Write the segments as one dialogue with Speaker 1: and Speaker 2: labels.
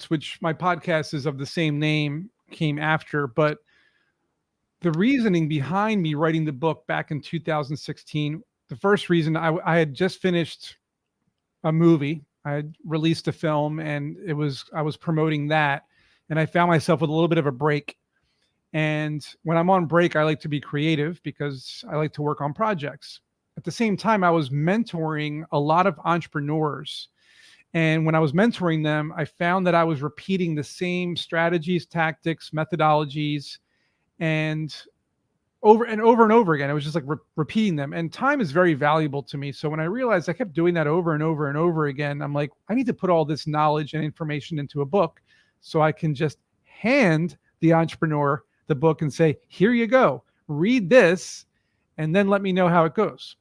Speaker 1: which my podcast is of the same name, came after. But the reasoning behind me writing the book back in 2016, the first reason I had just finished a movie. I had released a film and I was promoting that. And I found myself with a little bit of a break. And when I'm on break, I like to be creative because I like to work on projects. At the same time, I was mentoring a lot of entrepreneurs. And when I was mentoring them, I found that I was repeating the same strategies, tactics, methodologies, and over and over and over again. It was just like repeating them. And time is very valuable to me. So when I realized I kept doing that over and over and over again, I'm like, I need to put all this knowledge and information into a book so I can just hand the entrepreneur the book and say, here you go, read this, and then let me know how it goes.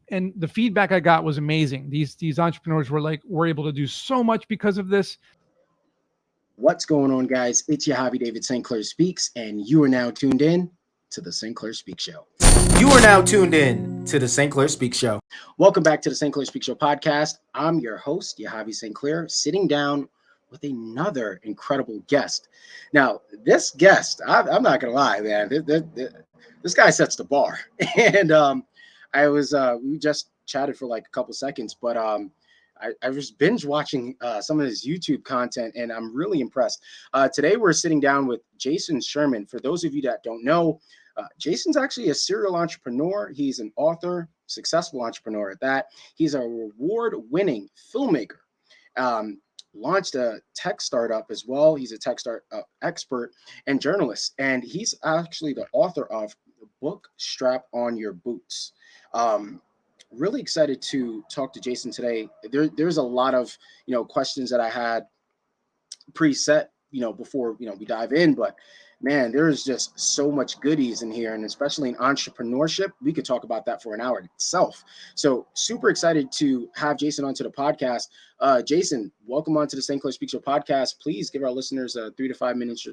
Speaker 1: And the feedback I got was amazing. These entrepreneurs were able to do so much because of this.
Speaker 2: What's going on, guys? It's Yahavy David St. Clair Speaks, and you are now tuned in to the St. Clair Speaks Show.
Speaker 3: You are now tuned in to the St. Clair Speaks Show.
Speaker 2: Welcome back to the St. Clair Speaks Show podcast. I'm your host, Yahavy St. Clair, sitting down with another incredible guest. Now, this guest, I'm not going to lie, man, this guy sets the bar. And we just chatted for like a couple seconds, but I was binge watching some of his YouTube content, and I'm really impressed. Today, we're sitting down with Jason Sherman. For those of you that don't know, Jason's actually a serial entrepreneur. He's an author, successful entrepreneur at that. He's a award-winning filmmaker. Launched a tech startup as well. He's a tech startup expert and journalist, and he's actually the author of the book Strap on Your Boots. Really excited to talk to Jason today. There's a lot of questions that I had preset before we dive in, but man, there's just so much goodies in here, and especially in entrepreneurship, we could talk about that for an hour itself. So super excited to have Jason onto the podcast. Jason, welcome onto the St. Clair Speaks Show podcast. Please give our listeners 3 to 5 minutes.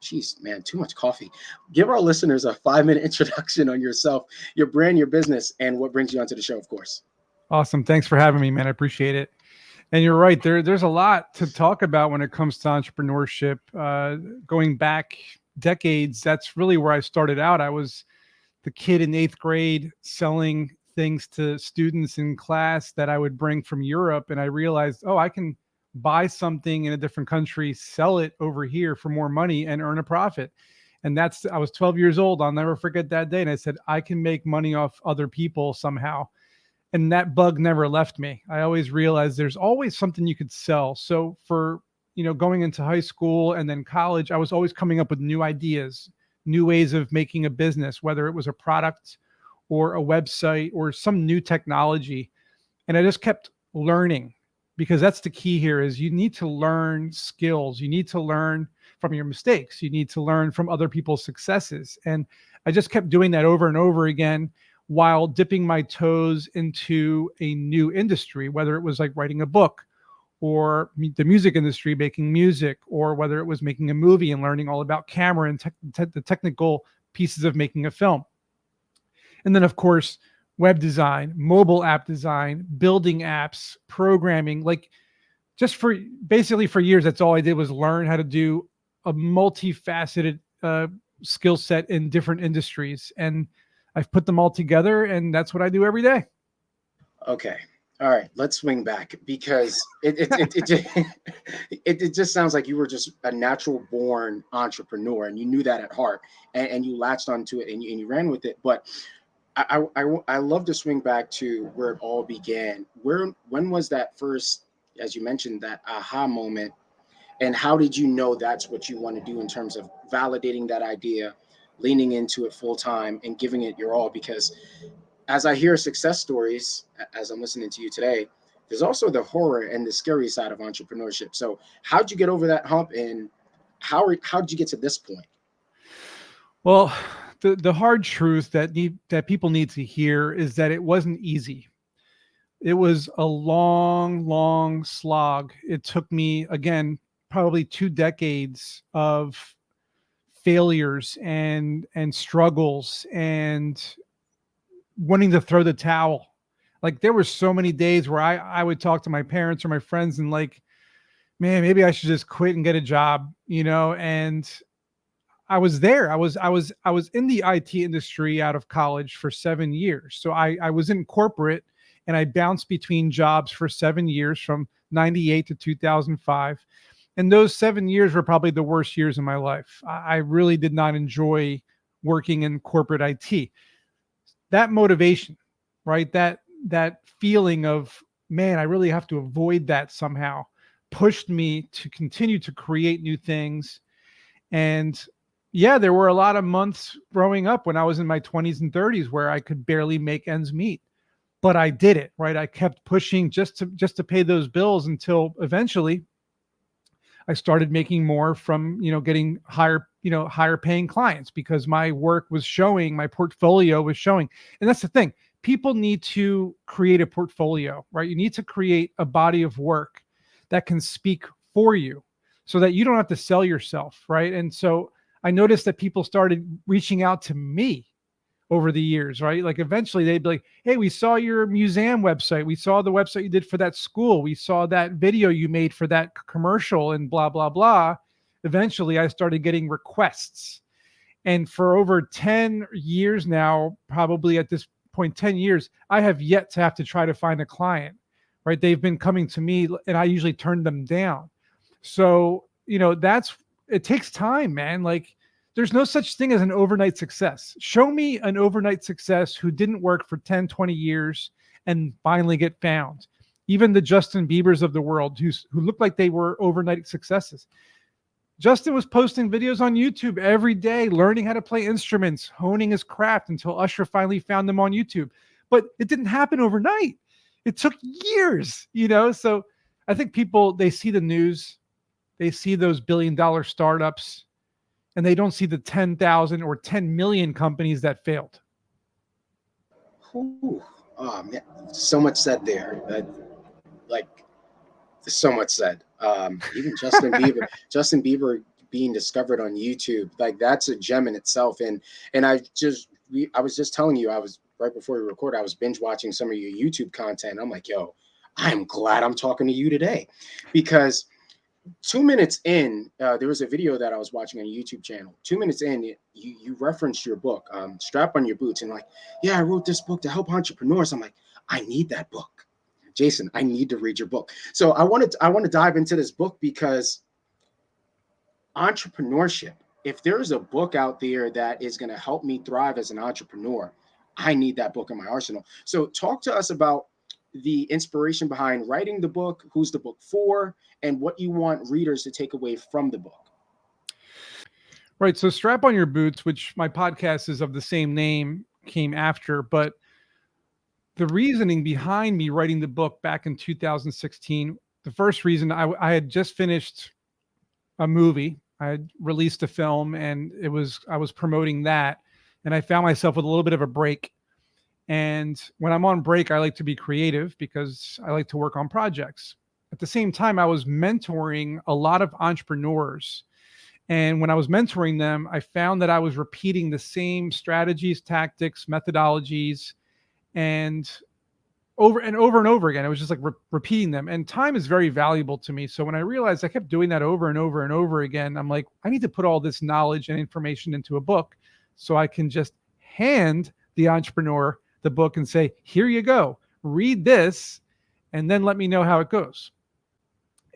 Speaker 2: Jeez, man, too much coffee. Give our listeners a 5-minute introduction on yourself, your brand, your business, and what brings you onto the show, of course.
Speaker 1: Awesome. Thanks for having me, man. I appreciate it. And you're right. There's a lot to talk about when it comes to entrepreneurship. Going back decades, that's really where I started out. I was the kid in 8th grade selling things to students in class that I would bring from Europe. And I realized, I can buy something in a different country, sell it over here for more money and earn a profit. And I was 12 years old. I'll never forget that day. And I said, I can make money off other people somehow. And that bug never left me. I always realized there's always something you could sell. So for, going into high school and then college, I was always coming up with new ideas, new ways of making a business, whether it was a product or a website or some new technology. And I just kept learning, because that's the key here is you need to learn skills. You need to learn from your mistakes. You need to learn from other people's successes. And I just kept doing that over and over again, while dipping my toes into a new industry, whether it was like writing a book or the music industry, making music, or whether it was making a movie and learning all about camera and the technical pieces of making a film. And then, of course, web design, mobile app design, building apps, programming, basically for years, that's all I did was learn how to do a multifaceted skill set in different industries. And I've put them all together, and that's what I do every day.
Speaker 2: Okay. All right. Let's swing back, because it just sounds like you were just a natural born entrepreneur, and you knew that at heart, and you latched onto it and you ran with it. But I love to swing back to where it all began. When was that first, as you mentioned, that aha moment, and how did you know that's what you want to do in terms of validating that idea, leaning into it full time and giving it your all? Because as I hear success stories, as I'm listening to you today, there's also the horror and the scary side of entrepreneurship. So how'd you get over that hump, and how'd you get to this point?
Speaker 1: Well, the hard truth that people need to hear is that it wasn't easy. It was a long, long slog. It took me, again, probably 2 decades of failures and struggles and wanting to throw the towel. Like, there were so many days where I would talk to my parents or my friends and man, maybe I should just quit and get a job, and I was there. I was in the IT industry out of college for 7 years. So I was in corporate and I bounced between jobs for 7 years from 98 to 2005. And those 7 years were probably the worst years of my life. I really did not enjoy working in corporate IT. That motivation, right? That feeling of, man, I really have to avoid that somehow, pushed me to continue to create new things. And yeah, there were a lot of months growing up when I was in my 20s and 30s where I could barely make ends meet. But I did it, right? I kept pushing just to pay those bills until eventually I started making more from, getting higher paying clients because my work was showing, my portfolio was showing. And that's the thing. People need to create a portfolio, right? You need to create a body of work that can speak for you so that you don't have to sell yourself, right? And so I noticed that people started reaching out to me over the years, right? Like eventually they'd be like, hey, we saw your museum website. We saw the website you did for that school. We saw that video you made for that commercial and blah, blah, blah. Eventually I started getting requests. And for over 10 years now, probably at this point, 10 years, I have yet to have to try to find a client, right? They've been coming to me and I usually turn them down. So, it takes time, man. Like, there's no such thing as an overnight success. Show me an overnight success who didn't work for 10, 20 years and finally get found. Even the Justin Biebers of the world who looked like they were overnight successes. Justin was posting videos on YouTube every day, learning how to play instruments, honing his craft until Usher finally found them on YouTube. But it didn't happen overnight. It took years, So I think people, they see the news, they see those billion-dollar startups, and they don't see the 10,000 or 10 million companies that failed.
Speaker 2: Ooh, man, so much said there. Like, there's so much said. Even Justin Bieber being discovered on YouTube, like that's a gem in itself. And I was just telling you, I was right before we recorded, I was binge watching some of your YouTube content. I'm like, yo, I'm glad I'm talking to you today, because 2 minutes in, there was a video that I was watching on a YouTube channel. 2 minutes in, you referenced your book, Strap on Your Boots, and like, yeah, I wrote this book to help entrepreneurs. I'm like, I need that book, Jason. I need to read your book. So I want to dive into this book because entrepreneurship. If there's a book out there that is going to help me thrive as an entrepreneur, I need that book in my arsenal. So talk to us about the inspiration behind writing the book, who's the book for, and what you want readers to take away from the book.
Speaker 1: Right. So Strap on Your Boots, which my podcast is of the same name, came after. But the reasoning behind me writing the book back in 2016, the first reason, I had just finished a movie. I had released a film and I was promoting that. And I found myself with a little bit of a break. And when I'm on break, I like to be creative because I like to work on projects. At the same time, I was mentoring a lot of entrepreneurs. And when I was mentoring them, I found that I was repeating the same strategies, tactics, methodologies, and over and over and over again. It was just like repeating them. And time is very valuable to me. So when I realized I kept doing that over and over and over again, I'm like, I need to put all this knowledge and information into a book so I can just hand the entrepreneur the book and say, here you go, read this, and then let me know how it goes.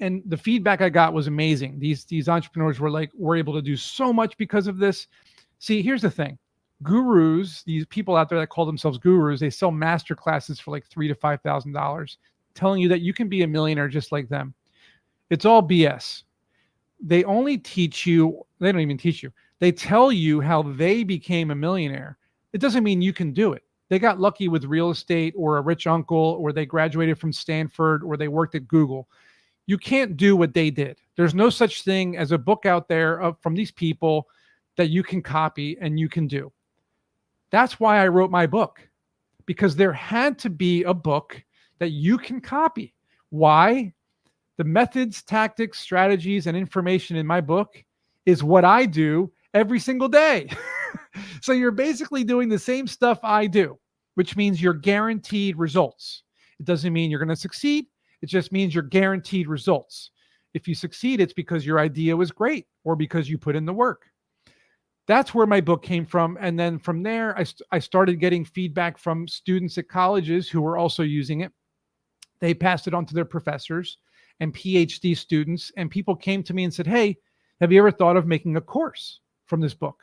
Speaker 1: And the feedback I got was amazing. These entrepreneurs were able to do so much because of this. See, here's the thing. Gurus, these people out there that call themselves gurus, they sell master classes for like $3,000 to $5,000, telling you that you can be a millionaire just like them. It's all BS. They only teach you, they don't even teach you. They tell you how they became a millionaire. It doesn't mean you can do it. They got lucky with real estate or a rich uncle, or they graduated from Stanford, or they worked at Google. You can't do what they did. There's no such thing as a book out there from these people that you can copy and you can do. That's why I wrote my book, because there had to be a book that you can copy. Why? The methods, tactics, strategies, and information in my book is what I do every single day. So you're basically doing the same stuff I do, which means you're guaranteed results. It doesn't mean you're going to succeed. It just means you're guaranteed results. If you succeed, it's because your idea was great or because you put in the work. That's where my book came from. And then from there, I started getting feedback from students at colleges who were also using it. They passed it on to their professors and PhD students. And people came to me and said, hey, have you ever thought of making a course from this book?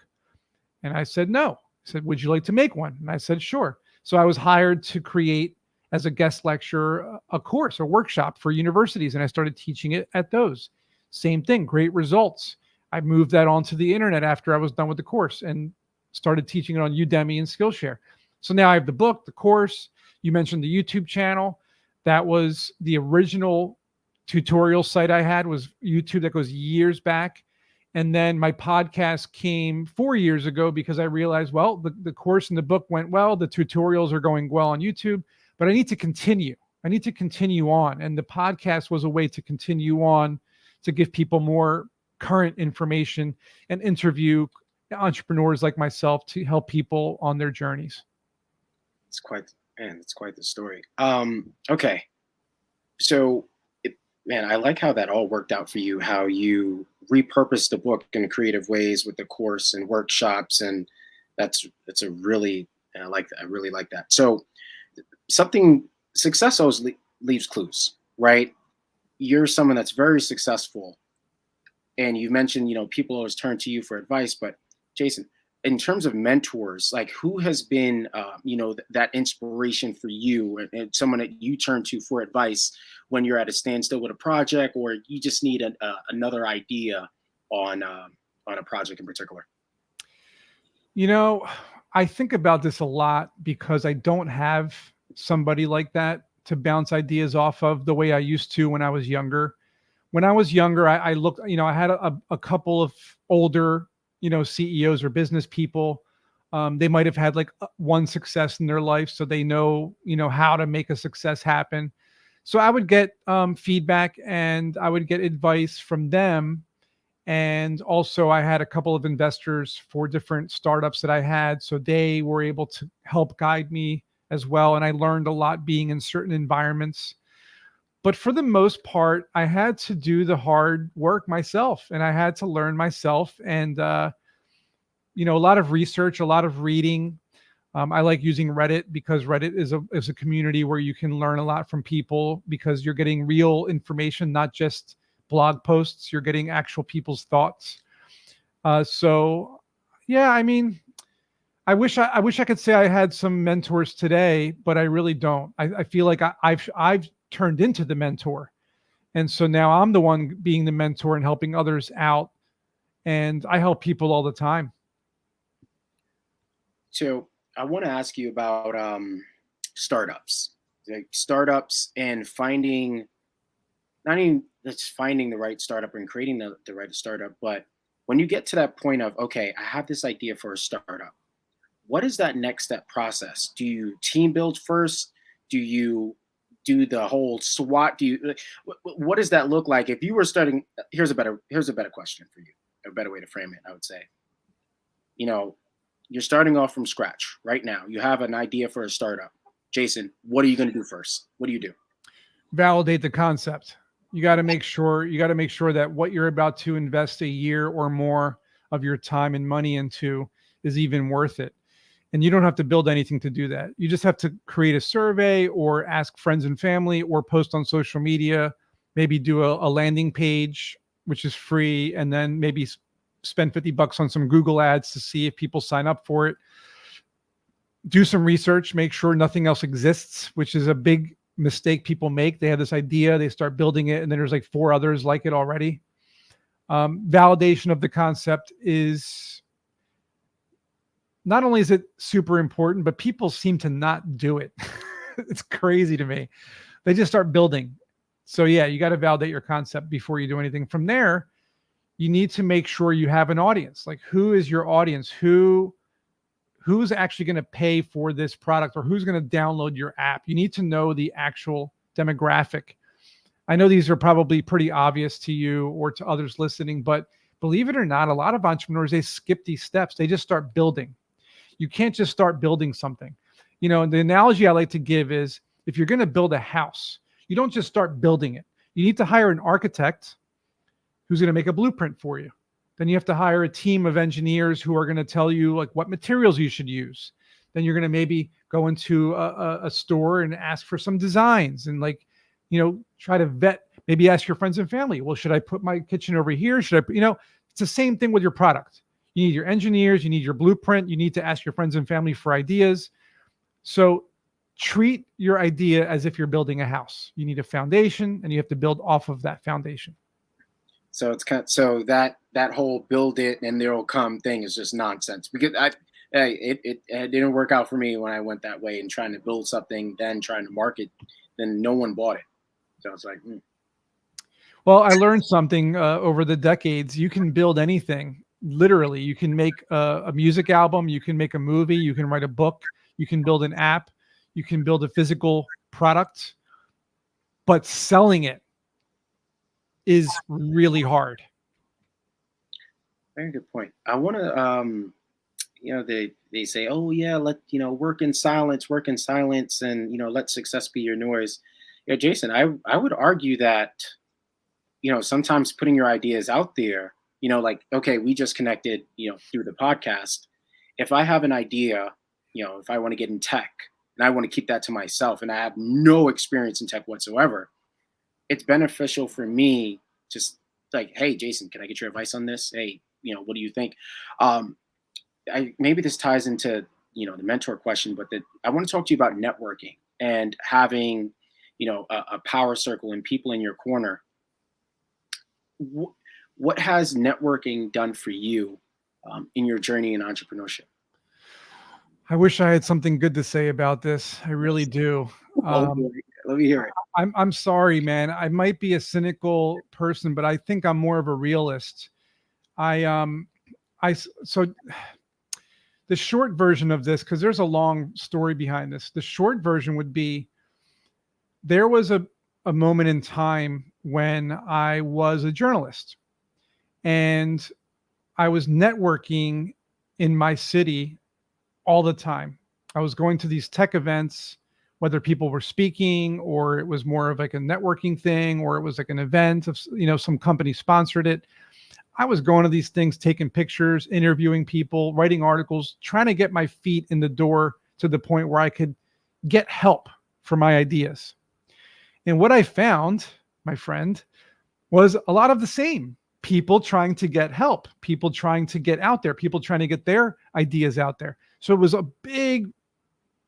Speaker 1: And I said, no. I said, would you like to make one? And I said, sure. So I was hired to create, as a guest lecturer, a course, a workshop for universities. And I started teaching it at those. Same thing, great results. I moved that onto the internet after I was done with the course and started teaching it on Udemy and Skillshare. So now I have the book, the course. You mentioned the YouTube channel. That was the original tutorial site I had, was YouTube. That goes years back. And then my podcast came 4 years ago because I realized, well, the course and the book went well. The tutorials are going well on YouTube, but I need to continue. I need to continue on. And the podcast was a way to continue on, to give people more current information and interview entrepreneurs like myself to help people on their journeys.
Speaker 2: It's quite the story. Okay. So, I like how that all worked out for you, how you repurposed the book in creative ways with the course and workshops. And that's a really, I like that. I really like that. So success always leaves clues, right? You're someone that's very successful. And you mentioned, people always turn to you for advice, but Jason, in terms of mentors, like who has been, that inspiration for you and someone that you turn to for advice when you're at a standstill with a project, or you just need another idea on a project in particular?
Speaker 1: I think about this a lot because I don't have somebody like that to bounce ideas off of the way I used to when I was younger. When I was younger, I looked, I had a couple of older, CEOs or business people. They might have had like one success in their life, so they know, how to make a success happen. So I would get feedback and I would get advice from them. And also I had a couple of investors for different startups that I had. So they were able to help guide me as well. And I learned a lot being in certain environments. But for the most part, I had to do the hard work myself, and I had to learn myself. And, a lot of research, a lot of reading. I like using Reddit because Reddit is a community where you can learn a lot from people because you're getting real information, not just blog posts. You're getting actual people's thoughts. So, yeah, I wish I could say I had some mentors today, but I really don't. I feel like I've turned into the mentor. And so now I'm the one being the mentor and helping others out. And I help people all the time.
Speaker 2: So I want to ask you about startups, like startups and finding, not even just finding the right startup and creating the right startup, but when you get to that point of, okay, I have this idea for a startup, what is that next step process? Do you team build first? Do you do the whole SWOT? What does that look like? If you were starting, here's a better question for you, a better way to frame it, I would say. You're starting off from scratch right now. You have an idea for a startup. Jason, what are you going to do first? What do you do?
Speaker 1: Validate the concept. You got to make sure that what you're about to invest a year or more of your time and money into is even worth it. And you don't have to build anything to do that. You just have to create a survey or ask friends and family or post on social media, maybe do a landing page, which is free, and then maybe spend $50 on some Google ads to see if people sign up for it. Do some research, make sure nothing else exists, which is a big mistake people make. They have this idea, they start building it, and then there's like 4 others like it already. Validation of the concept is, not only is it super important, but people seem to not do it. It's crazy to me. They just start building. So yeah, you got to validate your concept before you do anything. From there, you need to make sure you have an audience. Like, who is your audience? Who's actually going to pay for this product, or who's going to download your app? You need to know the actual demographic. I know these are probably pretty obvious to you or to others listening, but believe it or not, a lot of entrepreneurs, they skip these steps. They just start building. You can't just start building something. The analogy I like to give is, if you're going to build a house, you don't just start building it. You need to hire an architect who's going to make a blueprint for you. Then you have to hire a team of engineers who are going to tell you like what materials you should use. Then you're going to maybe go into a store and ask for some designs and like, try to vet, maybe ask your friends and family, well, should I put my kitchen over here? Should I put, it's the same thing with your product. You need your engineers, you need your blueprint, you need to ask your friends and family for ideas. So treat your idea as if you're building a house. You need a foundation and you have to build off of that foundation.
Speaker 2: So it's so that whole build it and there'll come thing is just nonsense, because it didn't work out for me when I went that way and trying to build something, then trying to market, then no one bought it. So it's like,
Speaker 1: Well, I learned something over the decades. You can build anything. Literally, you can make a music album, you can make a movie, you can write a book, you can build an app, you can build a physical product, but selling it is really hard.
Speaker 2: Very good point. I want to, they say, oh yeah, work in silence, and let success be your noise. Yeah, Jason, I would argue that, sometimes putting your ideas out there, like, okay, we just connected, through the podcast. If I have an idea, if I want to get in tech and I want to keep that to myself and I have no experience in tech whatsoever, it's beneficial for me just like, hey, Jason, can I get your advice on this? Hey, what do you think? Maybe this ties into, the mentor question, but I want to talk to you about networking and having, a power circle and people in your corner. What has networking done for you in your journey in entrepreneurship?
Speaker 1: I wish I had something good to say about this. I really do.
Speaker 2: Let me hear it.
Speaker 1: I'm sorry, man. I might be a cynical person, but I think I'm more of a realist. So the short version of this, because there's a long story behind this. The short version would be there was a moment in time when I was a journalist and I was networking in my city all the time. I was going to these tech events, whether people were speaking or it was more of like a networking thing, or it was like an event of, some company sponsored it. I was going to these things, taking pictures, interviewing people, writing articles, trying to get my feet in the door to the point where I could get help for my ideas. And what I found, my friend, was a lot of the same. People trying to get help, people trying to get out there, people trying to get their ideas out there. So it was a big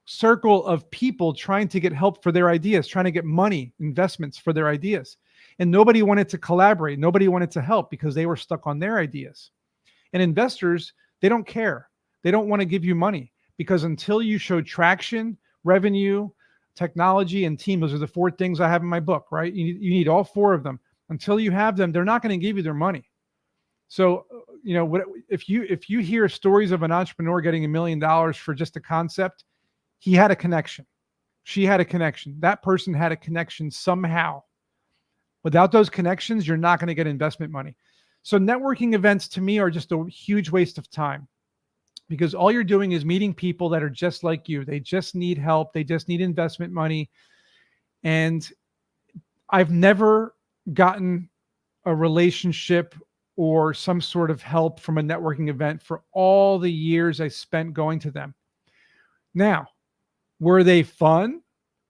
Speaker 1: circle of people trying to get help for their ideas, trying to get money, investments for their ideas. And nobody wanted to collaborate. Nobody wanted to help because they were stuck on their ideas. And investors, they don't care. They don't want to give you money because until you show traction, revenue, technology, and team, those are the 4 things I have in my book, right? You need all 4 of them. Until you have them, they're not going to give you their money. So, if you hear stories of an entrepreneur getting $1 million for just a concept, he had a connection. She had a connection. That person had a connection somehow. Without those connections, you're not going to get investment money. So networking events to me are just a huge waste of time because all you're doing is meeting people that are just like you. They just need help. They just need investment money. And I've never gotten a relationship or some sort of help from a networking event for all the years I spent going to them. Now, were they fun?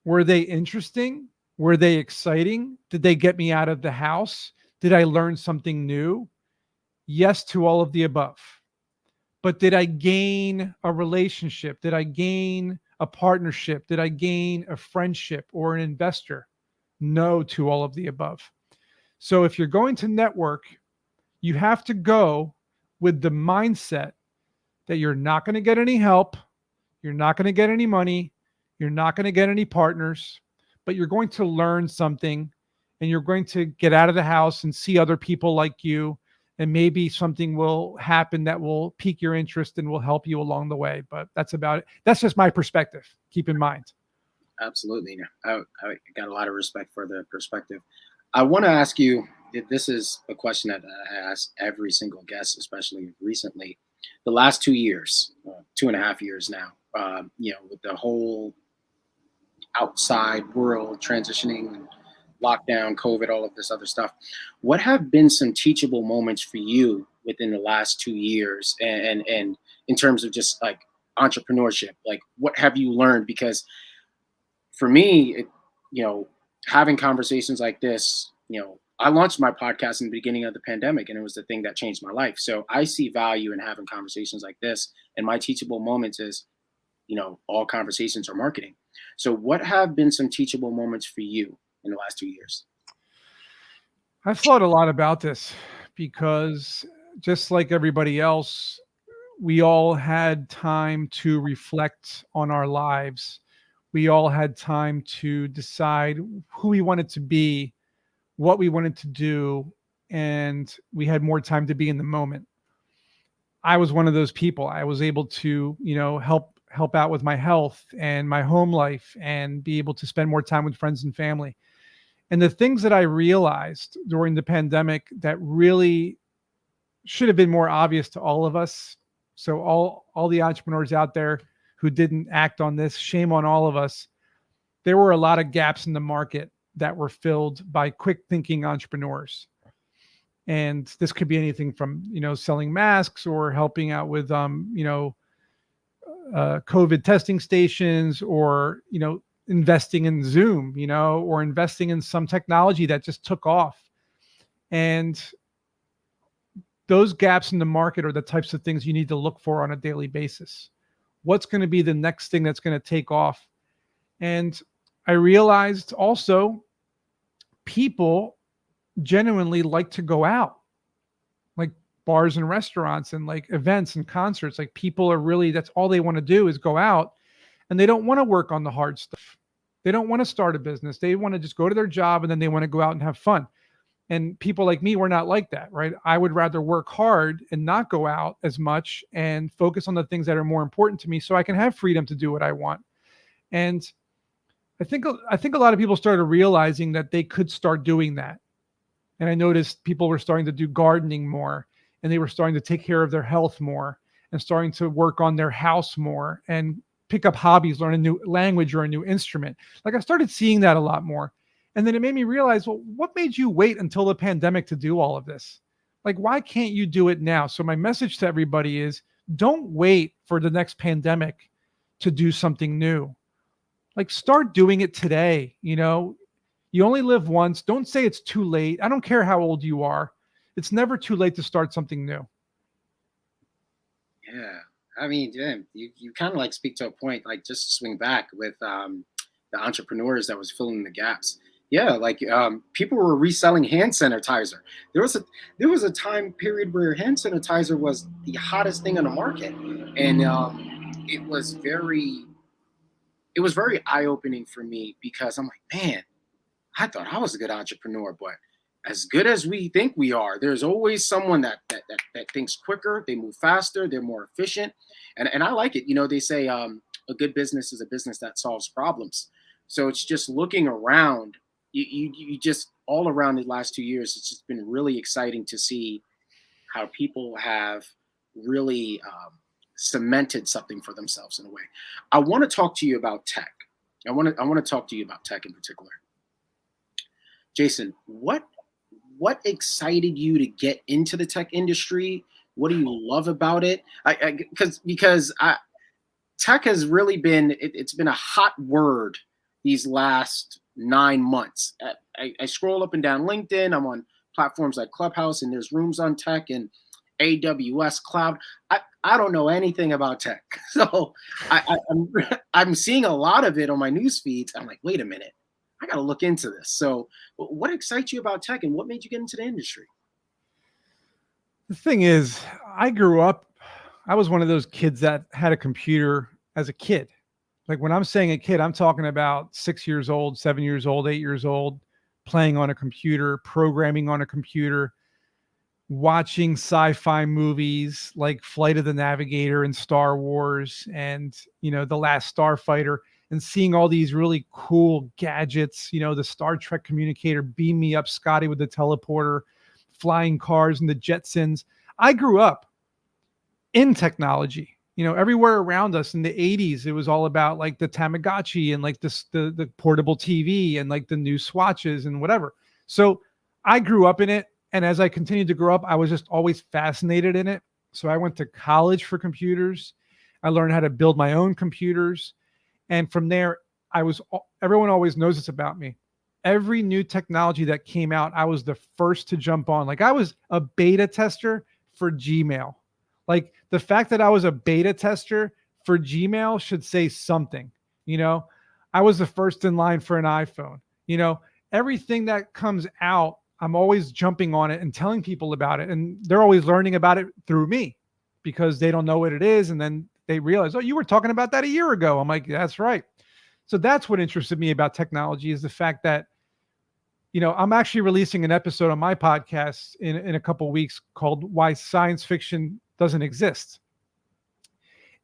Speaker 1: Were they interesting? Were they exciting? Did they get me out of the house? Did I learn something new? Yes to all of the above. But did I gain a relationship? Did I gain a partnership? Did I gain a friendship or an investor? No to all of the above. So if you're going to network, you have to go with the mindset that you're not going to get any help. You're not going to get any money. You're not going to get any partners, but you're going to learn something and you're going to get out of the house and see other people like you. And maybe something will happen that will pique your interest and will help you along the way. But that's about it. That's just my perspective. Keep in mind.
Speaker 2: Absolutely. I got a lot of respect for the perspective. I want to ask you, this is a question that I ask every single guest, especially recently. The last 2 years, 2.5 years now, with the whole outside world transitioning lockdown, COVID, all of this other stuff. What have been some teachable moments for you within the last 2 years, and in terms of just like entrepreneurship? Like, what have you learned? Because for me, having conversations like this, I launched my podcast in the beginning of the pandemic, and it was the thing that changed my life. So I see value in having conversations like this. And my teachable moments is, all conversations are marketing. So what have been some teachable moments for you in the last 2 years?
Speaker 1: I've thought a lot about this because just like everybody else, we all had time to reflect on our lives. We all had time to decide who we wanted to be, what we wanted to do, and we had more time to be in the moment. I was one of those people. I was able to, help out with my health and my home life and be able to spend more time with friends and family. And the things that I realized during the pandemic that really should have been more obvious to all of us. So all the entrepreneurs out there who didn't act on this, shame on all of us. There were a lot of gaps in the market that were filled by quick thinking entrepreneurs. And this could be anything from, selling masks or helping out with, COVID testing stations, or, investing in Zoom, or investing in some technology that just took off. And those gaps in the market are the types of things you need to look for on a daily basis. What's going to be the next thing that's going to take off? And I realized also people genuinely like to go out, like bars and restaurants and like events and concerts. Like people are really, that's all they want to do is go out, and they don't want to work on the hard stuff. They don't want to start a business. They want to just go to their job and then they want to go out and have fun. And people like me, we're not like that, right? I would rather work hard and not go out as much and focus on the things that are more important to me so I can have freedom to do what I want. And I think a lot of people started realizing that they could start doing that. And I noticed people were starting to do gardening more, and they were starting to take care of their health more, and starting to work on their house more and pick up hobbies, learn a new language or a new instrument. Like I started seeing that a lot more. And then it made me realize, well, what made you wait until the pandemic to do all of this? Like, why can't you do it now? So my message to everybody is, don't wait for the next pandemic to do something new. Like, start doing it today. You only live once. Don't say it's too late. I don't care how old you are. It's never too late to start something new.
Speaker 2: Yeah. I mean, Jim, you kind of like speak to a point, like just swing back with the entrepreneurs that was filling the gaps. Yeah, like people were reselling hand sanitizer. There was a time period where hand sanitizer was the hottest thing on the market, and it was very eye-opening for me, because I'm like, man, I thought I was a good entrepreneur, but as good as we think we are, there's always someone that thinks quicker, they move faster, they're more efficient, and I like it. They say a good business is a business that solves problems. So it's just looking around. You just all around the last 2 years, it's just been really exciting to see how people have really cemented something for themselves in a way. I want to talk to you about tech. I want to talk to you about tech in particular. Jason, what excited you to get into the tech industry? What do you love about it? Because tech has really been it's been a hot word these last 9 months. I scroll up and down LinkedIn. I'm on platforms like Clubhouse, and there's rooms on tech and AWS cloud. I don't know anything about tech, so I'm seeing a lot of it on my news feeds. I'm like, wait a minute, I got to look into this. So what excites you about tech, and what made you get into the industry?
Speaker 1: The thing is, I was one of those kids that had a computer as a kid. Like when I'm saying a kid, I'm talking about 6 years old, 7 years old, 8 years old, playing on a computer, programming on a computer, watching sci-fi movies like Flight of the Navigator and Star Wars and, The Last Starfighter, and seeing all these really cool gadgets, the Star Trek communicator, beam me up Scotty with the teleporter, flying cars and the Jetsons. I grew up in technology. everywhere around us in the 80s, it was all about like the Tamagotchi and like the portable TV and like the new Swatches and whatever. So I grew up in it. And as I continued to grow up, I was just always fascinated in it. So I went to college for computers. I learned how to build my own computers. And from there, everyone always knows this about me. Every new technology that came out, I was the first to jump on. Like I was a beta tester for Gmail. Like the fact that I was a beta tester for Gmail should say something. I was the first in line for an iPhone. Everything that comes out, I'm always jumping on it and telling people about it. And they're always learning about it through me because they don't know what it is. And then they realize, oh, you were talking about that a year ago. I'm like, that's right. So that's what interested me about technology, is the fact that, I'm actually releasing an episode on my podcast in a couple of weeks called Why Science Fiction Doesn't Exist.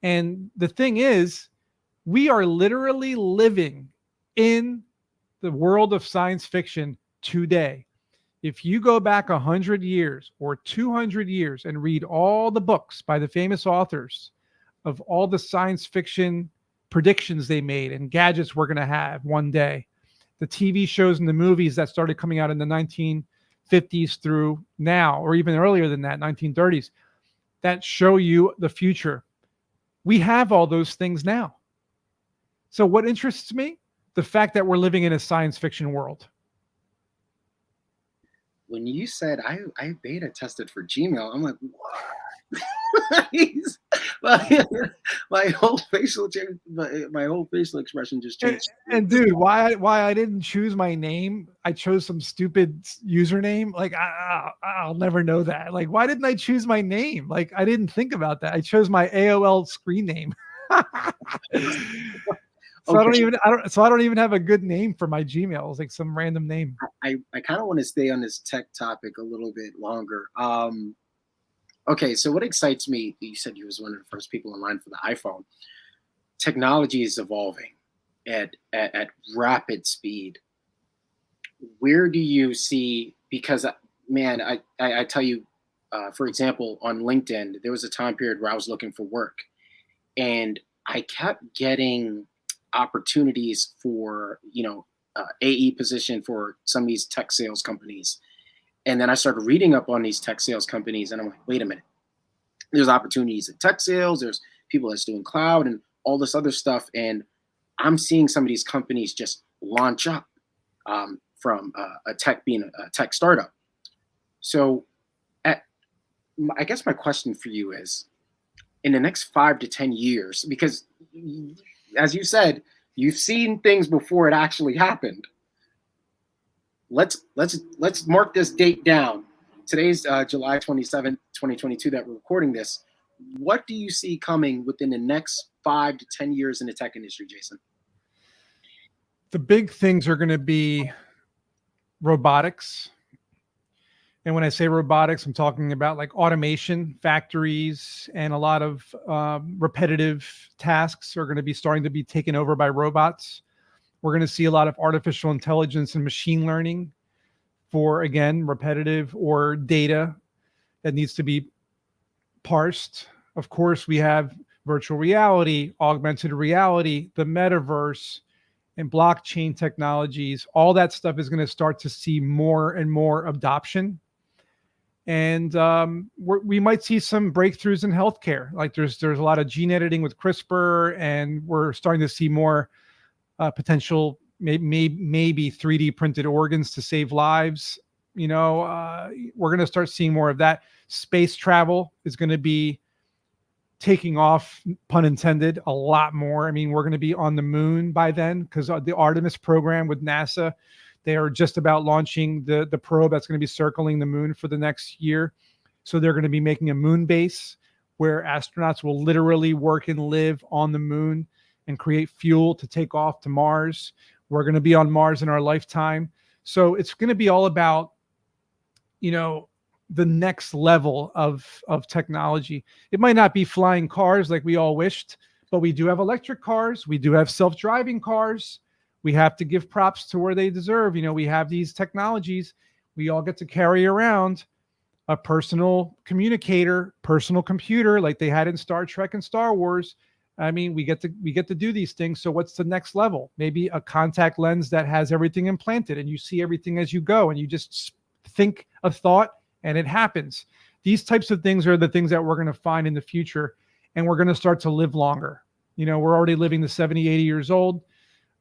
Speaker 1: And the thing is, we are literally living in the world of science fiction today. If you go back 100 years or 200 years and read all the books by the famous authors of all the science fiction predictions they made and gadgets we're going to have one day, the TV shows and the movies that started coming out in the 1950s through now, or even earlier than that, 1930s, that show you the future. We have all those things now. So what interests me? The fact that we're living in a science fiction world.
Speaker 2: When you said I beta tested for Gmail, I'm like, what? my whole facial expression just changed.
Speaker 1: And dude, why I didn't choose my name? I chose some stupid username. Like I'll never know that. Like, why didn't I choose my name? Like, I didn't think about that. I chose my AOL screen name. So okay. I don't even have a good name for my Gmail. It's like some random name.
Speaker 2: I kind of want to stay on this tech topic a little bit longer. Okay, so what excites me, you said you was one of the first people in line for the iPhone. Technology is evolving at rapid speed. Where do you see, because man, I tell you, for example, on LinkedIn, there was a time period where I was looking for work and I kept getting opportunities for, AE position for some of these tech sales companies. And then I started reading up on these tech sales companies and I'm like, wait a minute, there's opportunities in tech sales. There's people that's doing cloud and all this other stuff. And I'm seeing some of these companies just launch up from being a tech startup. So I guess my question for you is, in the next 5 to 10 years, because as you said, you've seen things before it actually happened. Let's mark this date down. Today's July 27th, 2022 that we're recording this. What do you see coming within the next 5 to 10 years in the tech industry, Jason?
Speaker 1: The big things are going to be robotics. And when I say robotics, I'm talking about like automation, factories, and a lot of repetitive tasks are going to be starting to be taken over by robots. We're going to see a lot of artificial intelligence and machine learning for, again, repetitive or data that needs to be parsed. Of course, we have virtual reality, augmented reality, the metaverse, and blockchain technologies. All that stuff is going to start to see more and more adoption. And we might see some breakthroughs in healthcare. Like there's a lot of gene editing with CRISPR, and we're starting to see more potential, maybe 3D printed organs to save lives. We're going to start seeing more of that. Space travel is going to be taking off, pun intended, a lot more. I mean, we're going to be on the moon by then because the Artemis program with NASA, they are just about launching the probe that's going to be circling the moon for the next year. So they're going to be making a moon base where astronauts will literally work and live on the moon and create fuel to take off to Mars. We're going to be on Mars in our lifetime. So it's going to be all about, the next level of technology. It might not be flying cars like we all wished, but we do have electric cars. We do have self-driving cars. We have to give props to where they deserve. We have these technologies we all get to carry around. a personal communicator, personal computer, like they had in Star Trek and Star Wars. I mean, we get to do these things. So what's the next level? Maybe a contact lens that has everything implanted and you see everything as you go and you just think a thought and it happens. These types of things are the things that we're going to find in the future, and we're going to start to live longer. You know, we're already living to 70, 80 years old.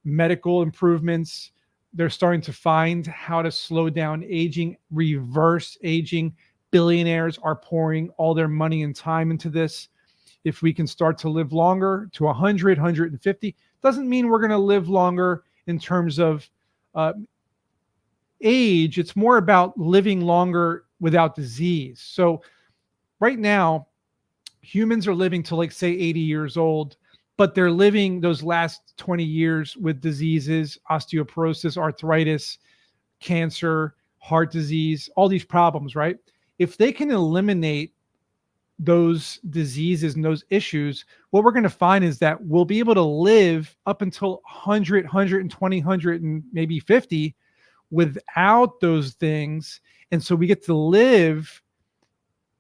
Speaker 1: Medical improvements, they're starting to find how to slow down aging, reverse aging. Billionaires are pouring all their money and time into this. If we can start to live longer to 100, 150, doesn't mean we're going to live longer in terms of age. It's more about living longer without disease. So right now, humans are living to, like, say 80 years old, but they're living those last 20 years with diseases, osteoporosis, arthritis, cancer, heart disease, all these problems, right? If they can eliminate those diseases and those issues, what we're going to find is that we'll be able to live up until 100, 120, 100, and maybe 50 without those things. And so we get to live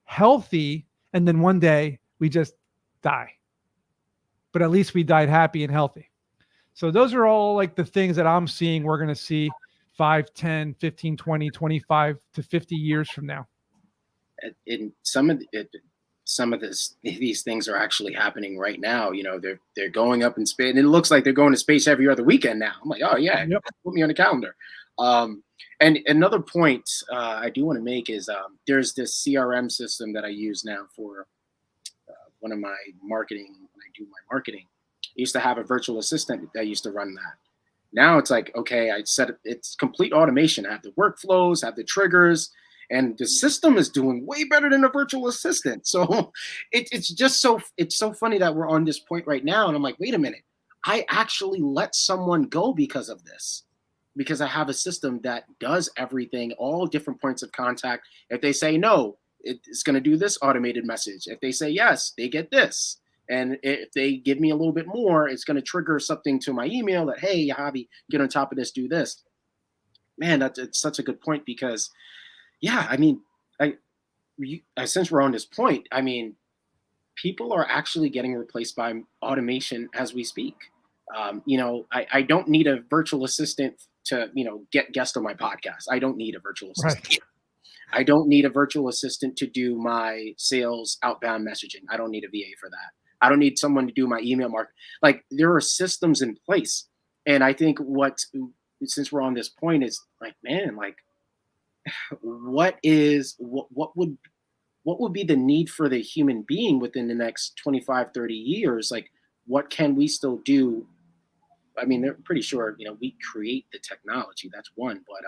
Speaker 1: healthy, and then one day we just die. But at least we died happy and healthy. So those are all like the things that I'm seeing we're going to see 5, 10, 15, 20, 25 to 50 years from now.
Speaker 2: In some of these things are actually happening right now. You know, they're going up in space, and it looks like they're going to space every other weekend now. I'm like, oh yeah,
Speaker 1: Yep.
Speaker 2: put me on the calendar. And another point I do want to make is there's this CRM system that I use now for one of my marketing. When I do my marketing, I used to have a virtual assistant that used to run that. Now it's like, okay, I set it, it's complete automation. I have the workflows, I have the triggers, and the system is doing way better than a virtual assistant. So it's so funny that we're on this point right now. And I'm like, wait a minute, I actually let someone go because of this, because I have a system that does everything, all different points of contact. If they say no, it's going to do this automated message. If they say yes, they get this. And if they give me a little bit more, it's going to trigger something to my email that, hey, Yahavy, get on top of this, do this. Man, it's such a good point, because, yeah, I mean, since we're on this point, I mean, people are actually getting replaced by automation as we speak. You know, I don't need a virtual assistant to, you know, get guests on my podcast. I don't need a virtual assistant.
Speaker 1: Right.
Speaker 2: I don't need a virtual assistant to do my sales outbound messaging. I don't need a VA for that. I don't need someone to do my email marketing. Like, there are systems in place. And I think since we're on this point, is like, man, like, what would be the need for the human being within the next 25, 30 years? Like, what can we still do? I mean, they're pretty sure, you know, we create the technology. That's one, but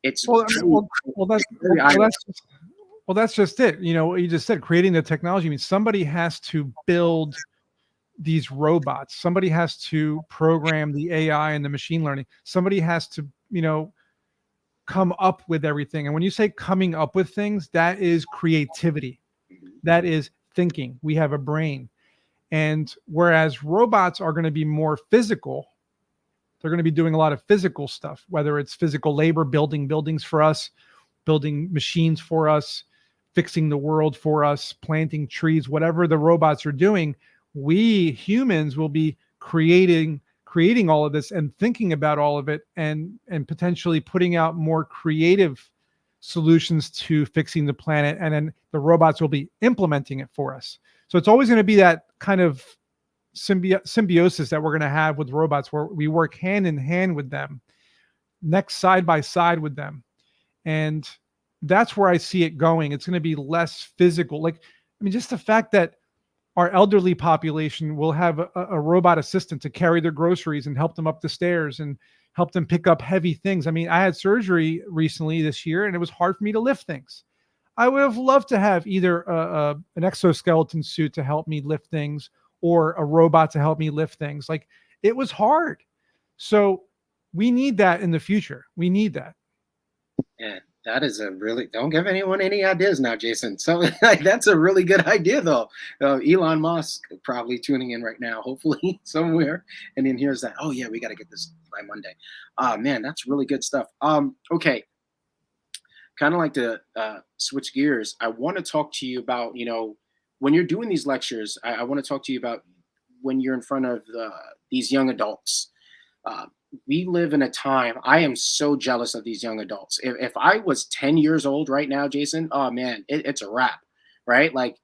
Speaker 2: it's
Speaker 1: that's just it. You know, what you just said, creating the technology means somebody has to build these robots. Somebody has to program the AI and the machine learning. Somebody has to, you know, come up with everything. And when you say coming up with things, that is creativity. That is thinking. We have a brain. And whereas robots are going to be more physical, they're going to be doing a lot of physical stuff, whether it's physical labor, building buildings for us, building machines for us, fixing the world for us, planting trees, whatever the robots are doing, we humans will be creating all of this and thinking about all of it, and potentially putting out more creative solutions to fixing the planet. And then the robots will be implementing it for us. So it's always going to be that kind of symbiosis that we're going to have with robots, where we work hand in hand with them, next side by side with them. And that's where I see it going. It's going to be less physical. Like, I mean, just the fact that our elderly population will have a robot assistant to carry their groceries and help them up the stairs and help them pick up heavy things. I mean, I had surgery recently this year, and it was hard for me to lift things. I would have loved to have either an exoskeleton suit to help me lift things, or a robot to help me lift things. Like, it was hard. So we need that in the future. We need that.
Speaker 2: Yeah, that is don't give anyone any ideas now, Jason. So that's a really good idea, though. Elon Musk probably tuning in right now, hopefully somewhere. And then here's that, oh yeah, we got to get this by Monday. Man, that's really good stuff. Okay. kind of like to switch gears. I want to talk to you about, when you're doing these lectures, I want to talk to you about when you're in front of these young adults. Uh, we live in a time, I am so jealous of these young adults. If I was 10 years old right now, Jason, oh man, it's a wrap, right? Like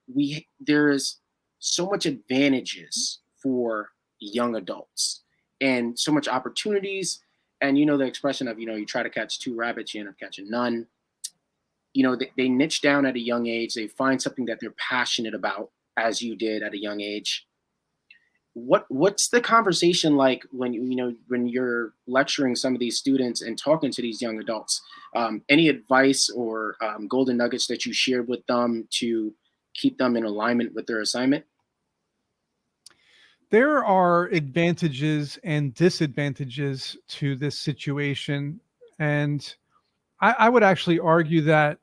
Speaker 2: there is so much advantages for young adults and so much opportunities. And the expression of, you try to catch two rabbits, you end up catching none. They niche down at a young age. They find something that they're passionate about, as you did at a young age. What's the conversation like when when you're lecturing some of these students and talking to these young adults? Any advice or golden nuggets that you shared with them to keep them in alignment with their assignment?
Speaker 1: There are advantages and disadvantages to this situation. And I would actually argue that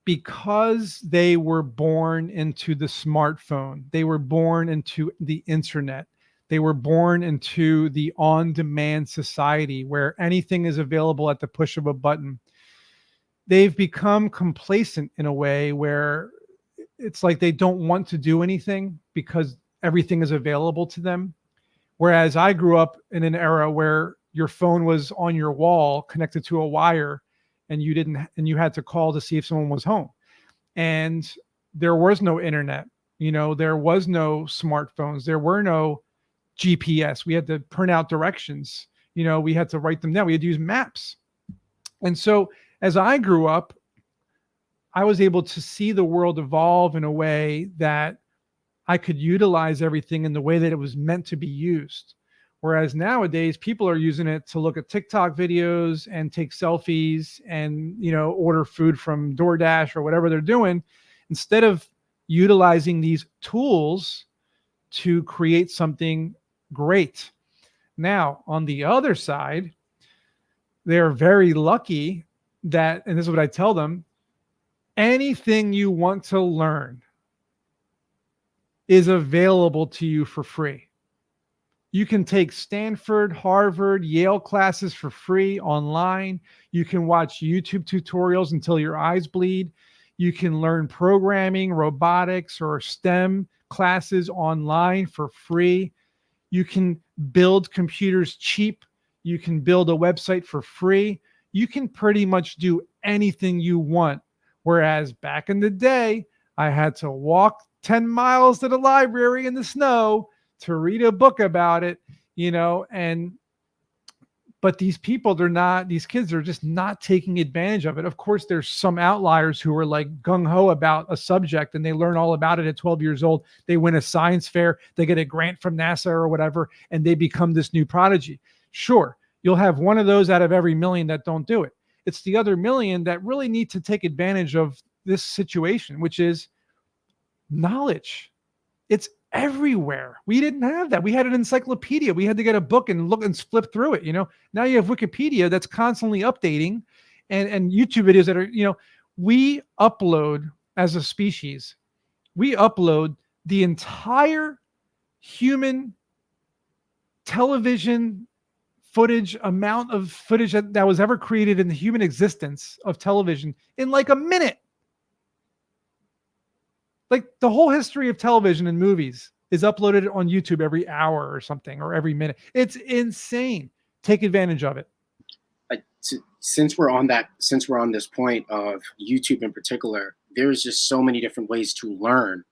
Speaker 1: because they were born into the smartphone, they were born into the internet, they were born into the on-demand society where anything is available at the push of a button, they've become complacent in a way where it's like they don't want to do anything because everything is available to them. Whereas I grew up in an era where your phone was on your wall connected to a wire, and you had to call to see if someone was home. And there was no internet, there was no smartphones, there were no GPS. We had to print out directions, we had to write them down, we had to use maps. And so as I grew up, I was able to see the world evolve in a way that I could utilize everything in the way that it was meant to be used. Whereas nowadays, people are using it to look at TikTok videos and take selfies and, order food from DoorDash or whatever they're doing, instead of utilizing these tools to create something great. Now, on the other side, they're very lucky that, and this is what I tell them, anything you want to learn is available to you for free. You can take Stanford, Harvard, Yale classes for free online. You can watch YouTube tutorials until your eyes bleed. You can learn programming, robotics, or STEM classes online for free. You can build computers cheap. You can build a website for free. You can pretty much do anything you want. Whereas back in the day, I had to walk 10 miles to the library in the snow to read a book about it, but these kids are just not taking advantage of it. Of course, there's some outliers who are like gung-ho about a subject and they learn all about it at 12 years old. They win a science fair, they get a grant from NASA or whatever, and they become this new prodigy. Sure, you'll have one of those out of every million that don't do it. It's the other million that really need to take advantage of this situation, which is knowledge. It's everywhere. We didn't have that. We had an encyclopedia. We had to get a book and look and flip through it. Now you have Wikipedia that's constantly updating, and YouTube videos that are, we upload as a species, we upload the entire human television amount of footage that was ever created in the human existence of television in like a minute. Like the whole history of television and movies is uploaded on YouTube every hour or something, or every minute. It's insane. Take advantage of it.
Speaker 2: Since we're on this point of YouTube in particular, there's just so many different ways to learn.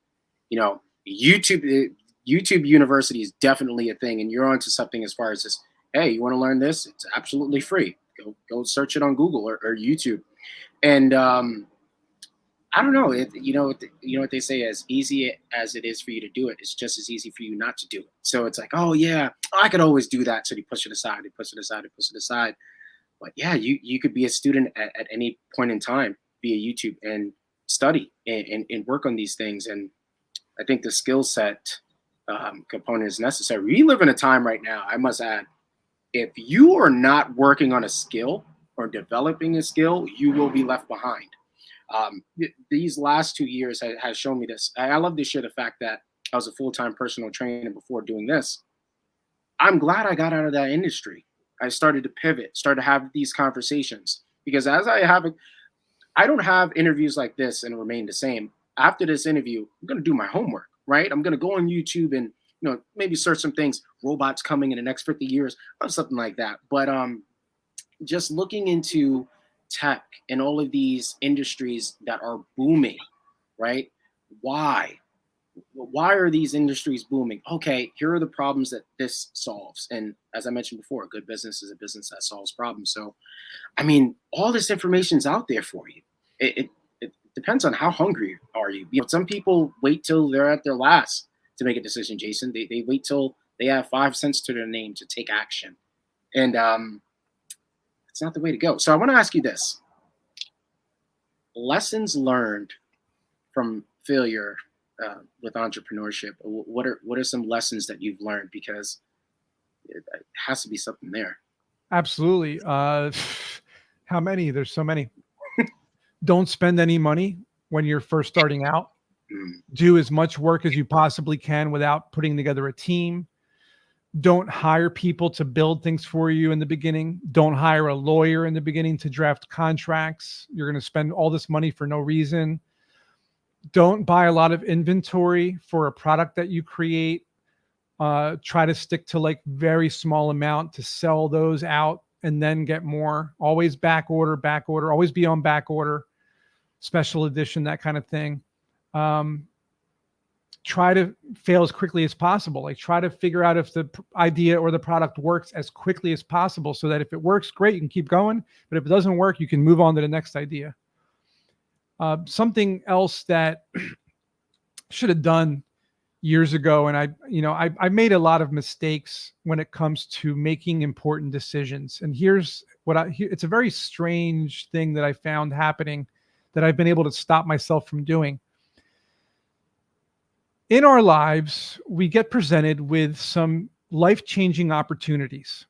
Speaker 2: YouTube University is definitely a thing, and you're onto something as far as this. Hey, you want to learn this? It's absolutely free. Go search it on Google or YouTube, and I don't know. What they say: as easy as it is for you to do it, it's just as easy for you not to do it. So it's like, oh yeah, I could always do that. So they push it aside, they push it aside, they push it aside. But yeah, you could be a student at any point in time via YouTube and study and work on these things. And I think the skill set component is necessary. We live in a time right now, I must add, if you are not working on a skill or developing a skill, you will be left behind. These last 2 years has shown me this. I love to share the fact that I was a full-time personal trainer before doing this. I'm glad I got out of that industry. I started to pivot, started to have these conversations, because as I I don't have interviews like this and remain the same. After this interview, I'm going to do my homework, right? I'm going to go on YouTube and maybe search some things, robots coming in the next 50 years or something like that. But just looking into tech and all of these industries that are booming, right? Why? Why are these industries booming? Okay, here are the problems that this solves. And as I mentioned before, a good business is a business that solves problems. So, I mean, all this information is out there for you. It depends on how hungry are you. Some people wait till they're at their last to make a decision, Jason. They wait till they have 5 cents to their name to take action. And it's not the way to go. So I want to ask you this. Lessons learned from failure with entrepreneurship. What are some lessons that you've learned? Because it has to be something there.
Speaker 1: Absolutely. How many? There's so many. Don't spend any money when you're first starting out. Do as much work as you possibly can without putting together a team. Don't hire people to build things for you in the beginning. Don't hire a lawyer in the beginning to draft contracts. You're going to spend all this money for no reason. Don't buy a lot of inventory for a product that you create. Try to stick to like very small amount to sell those out and then get more. Always back order, always be on back order, special edition, that kind of thing. Try to fail as quickly as possible. Like try to figure out if the idea or the product works as quickly as possible so that if it works, great, you can keep going. But if it doesn't work, you can move on to the next idea. Something else that should have done years ago, and I made a lot of mistakes when it comes to making important decisions. And here's it's a very strange thing that I found happening that I've been able to stop myself from doing. In our lives, we get presented with some life-changing opportunities.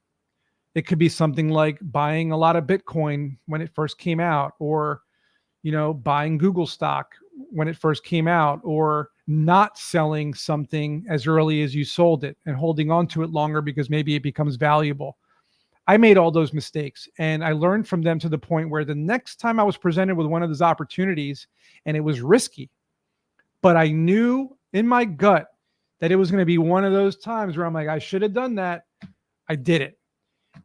Speaker 1: It could be something like buying a lot of Bitcoin when it first came out, or buying Google stock when it first came out, or not selling something as early as you sold it and holding on to it longer because maybe it becomes valuable. I made all those mistakes and I learned from them to the point where the next time I was presented with one of those opportunities and it was risky, but I knew in my gut that it was going to be one of those times where I'm like, I should have done that. I did it.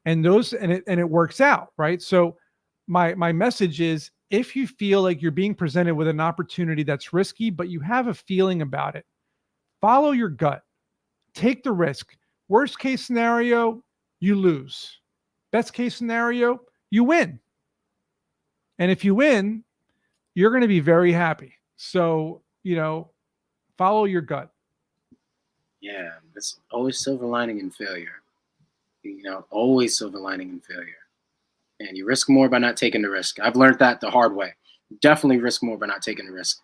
Speaker 1: And it works out, right? So my message is, if you feel like you're being presented with an opportunity that's risky, but you have a feeling about it, follow your gut, take the risk. Worst case scenario, you lose. Best case scenario, you win. And if you win, you're going to be very happy. So, follow your gut.
Speaker 2: Yeah, there's always silver lining in failure. Always silver lining in failure. And you risk more by not taking the risk. I've learned that the hard way. Definitely risk more by not taking the risk.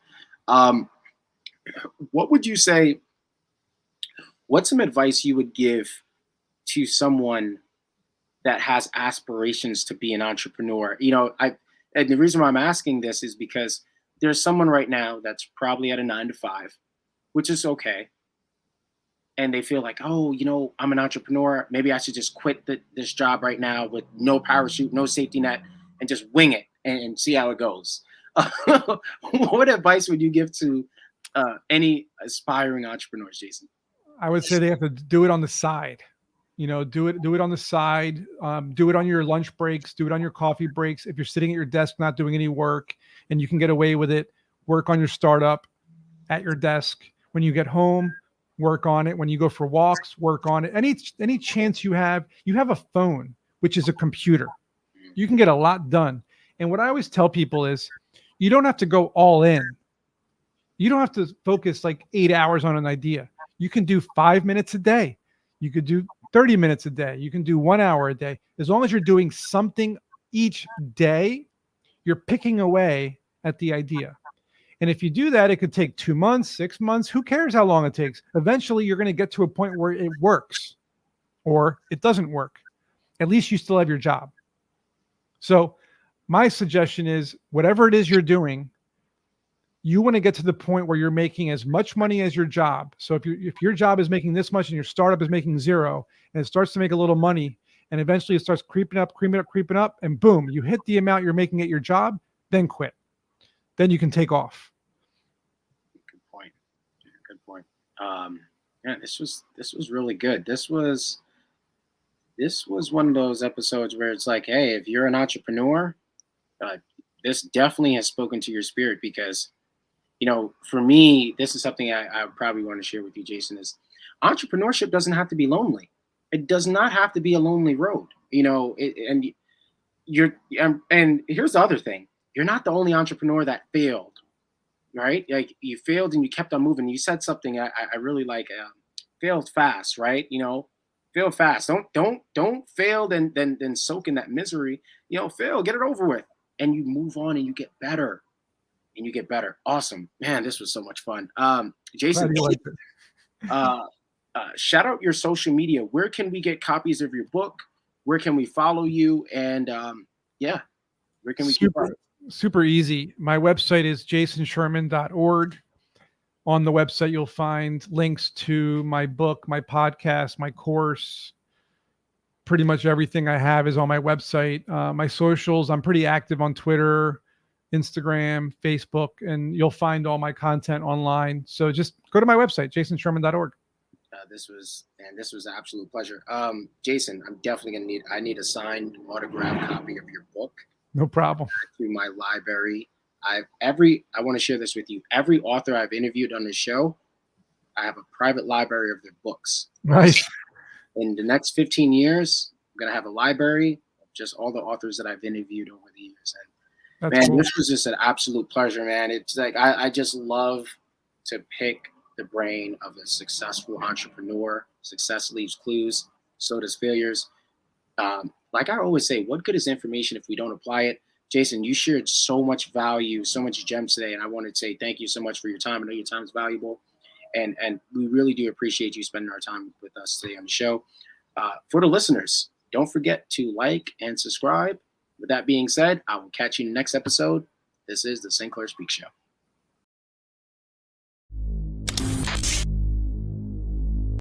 Speaker 2: What would you say? What's some advice you would give to someone that has aspirations to be an entrepreneur? And the reason why I'm asking this is because there's someone right now that's probably at a 9-to-5, which is okay. And they feel like, oh, I'm an entrepreneur. Maybe I should just quit this job right now with no parachute, no safety net, and just wing it and see how it goes. What advice would you give to any aspiring entrepreneurs, Jason?
Speaker 1: I would say they have to do it on the side. Do it on the side. Do it on your lunch breaks. Do it on your coffee breaks. If you're sitting at your desk not doing any work and you can get away with it, work on your startup at your desk. When you get home, work on it. When you go for walks, work on it. Any chance you have a phone, which is a computer. You can get a lot done. And what I always tell people is, you don't have to go all in. You don't have to focus like 8 hours on an idea. You can do 5 minutes a day. You could do 30 minutes a day. You can do 1 hour a day. As long as you're doing something each day, you're picking away at the idea. And if you do that, it could take 2 months, 6 months. Who cares how long it takes? Eventually, you're going to get to a point where it works or it doesn't work. At least you still have your job. So my suggestion is, whatever it is you're doing, you want to get to the point where you're making as much money as your job. So if your job is making this much and your startup is making zero, and it starts to make a little money, and eventually it starts creeping up, and boom, you hit the amount you're making at your job, then quit. then you can take off.
Speaker 2: Good point. Good point. Yeah, this was really good. This was one of those episodes where it's like, hey, if you're an entrepreneur, this definitely has spoken to your spirit, because, for me, this is something I probably want to share with you, Jason, is entrepreneurship doesn't have to be lonely. It does not have to be a lonely road, and here's the other thing. You're not the only entrepreneur that failed, right? Like, you failed and you kept on moving. You said something I really like, failed fast, right? Fail fast. Don't fail then soak in that misery. Fail, get it over with, and you move on and you get better. Awesome, man. This was so much fun. Jason, shout out your social media. Where can we get copies of your book? Where can we follow you? And where can we keep up?
Speaker 1: Super easy. My website is jasonsherman.org. On the website, you'll find links to my book, my podcast, my course. Pretty much everything I have is on my website. My socials, I'm pretty active on Twitter, Instagram, Facebook, and you'll find all my content online. So just go to my website, jasonsherman.org.
Speaker 2: This was an absolute pleasure. Jason, I'm definitely I need a signed autographed copy of your book.
Speaker 1: No problem.
Speaker 2: To my library. I want to share this with you. Every author I've interviewed on this show, I have a private library of their books.
Speaker 1: Nice.
Speaker 2: In the next 15 years, I'm going to have a library of just all the authors that I've interviewed over the years. And man, cool. This was just an absolute pleasure, man. It's like, I just love to pick the brain of a successful entrepreneur. Success leaves clues, so does failures. Like I always say, what good is information if we don't apply it? Jason, you shared so much value, so much gems today, and I want to say thank you so much for your time. I know your time is valuable, and we really do appreciate you spending our time with us today on the show. For the listeners, don't forget to like and subscribe. With that being said, I will catch you in the next episode. This is the St. Clair Speak Show.